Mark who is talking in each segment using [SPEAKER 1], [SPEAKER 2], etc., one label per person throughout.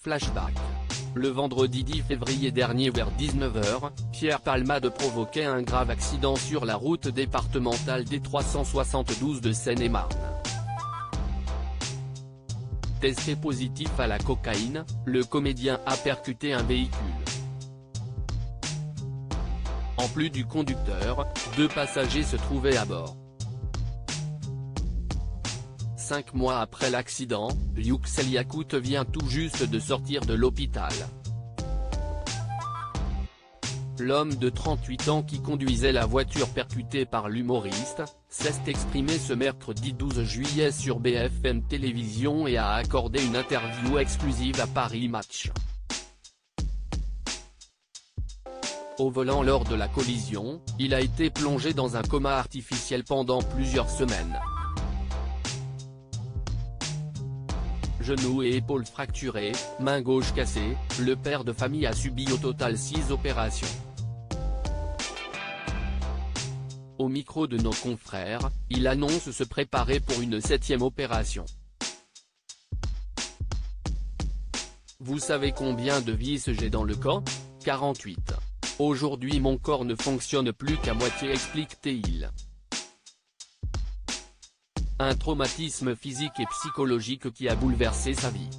[SPEAKER 1] flashback. Le vendredi 10 février dernier vers 19 h, Pierre Palmade provoquait un grave accident sur la route départementale D372 de Seine-et-Marne. Testé positif à la cocaïne, le comédien a percuté un véhicule. En plus du conducteur, 2 passagers se trouvaient à bord. 5 mois après l'accident, Yüksel Yakout vient tout juste de sortir de l'hôpital. L'homme de 38 ans qui conduisait la voiture percutée par l'humoriste, s'est exprimé ce mercredi 12 juillet sur BFM Télévision et a accordé une interview exclusive à Paris Match. Au volant lors de la collision, il a été plongé dans un coma artificiel pendant plusieurs semaines. Genoux et épaules fracturés, main gauche cassée, le père de famille a subi au total 6 opérations. Au micro de nos confrères, il annonce se préparer pour une 7e opération. Vous savez combien de vis j'ai dans le corps ? 48. Aujourd'hui mon corps ne fonctionne plus qu'à moitié, explique-t-il. Un traumatisme physique et psychologique qui a bouleversé sa vie.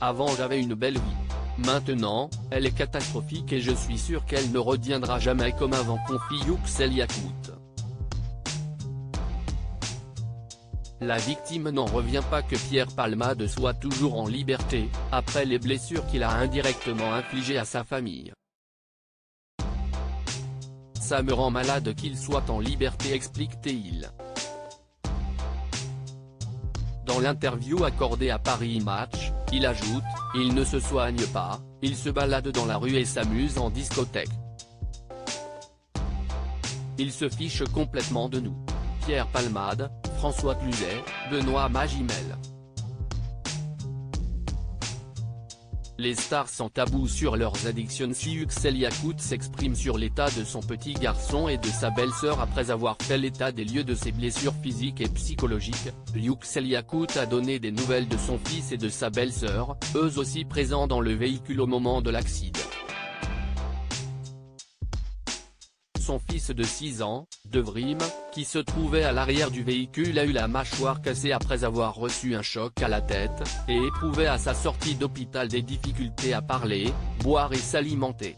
[SPEAKER 1] Avant j'avais une belle vie. Maintenant, elle est catastrophique et je suis sûr qu'elle ne reviendra jamais comme avant, confie Yüksel Yakout. La victime n'en revient pas que Pierre Palmade soit toujours en liberté, après les blessures qu'il a indirectement infligées à sa famille. Ça me rend malade qu'il soit en liberté, explique-t-il. Dans l'interview accordée à Paris Match, il ajoute « Il ne se soigne pas, il se balade dans la rue et s'amuse en discothèque. Il se fiche complètement de nous. » Pierre Palmade, François Cluzet, Benoît Magimel. Les stars sans tabou sur leurs addictions. Si Yüksel Yakout s'exprime sur l'état de son petit garçon et de sa belle-sœur après avoir fait l'état des lieux de ses blessures physiques et psychologiques, Yüksel Yakout a donné des nouvelles de son fils et de sa belle-sœur, eux aussi présents dans le véhicule au moment de l'accident. Son fils de 6 ans, Devrim, qui se trouvait à l'arrière du véhicule a eu la mâchoire cassée après avoir reçu un choc à la tête, et éprouvait à sa sortie d'hôpital des difficultés à parler, boire et s'alimenter.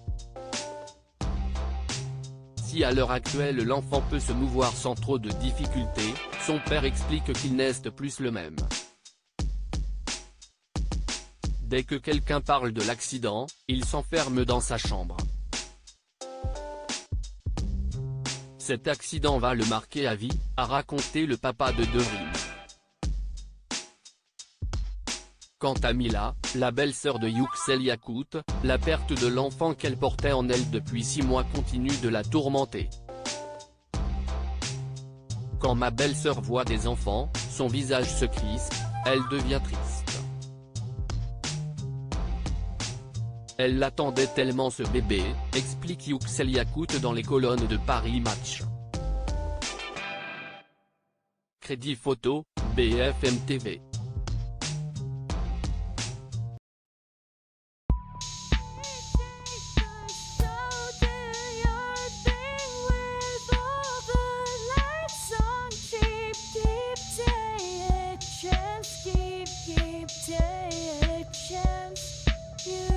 [SPEAKER 1] Si à l'heure actuelle l'enfant peut se mouvoir sans trop de difficultés, son père explique qu'il n'est plus le même. Dès que quelqu'un parle de l'accident, il s'enferme dans sa chambre. Cet accident va le marquer à vie, a raconté le papa de Devrim. Quant à Mila, la belle-sœur de Yüksel Yakout, la perte de l'enfant qu'elle portait en elle depuis 6 mois continue de la tourmenter. Quand ma belle-sœur voit des enfants, son visage se crispe, elle devient triste. Elle l'attendait tellement ce bébé, explique Yüksel Yakout dans les colonnes de Paris Match. Crédit photo, BFM TV.
[SPEAKER 2] Keep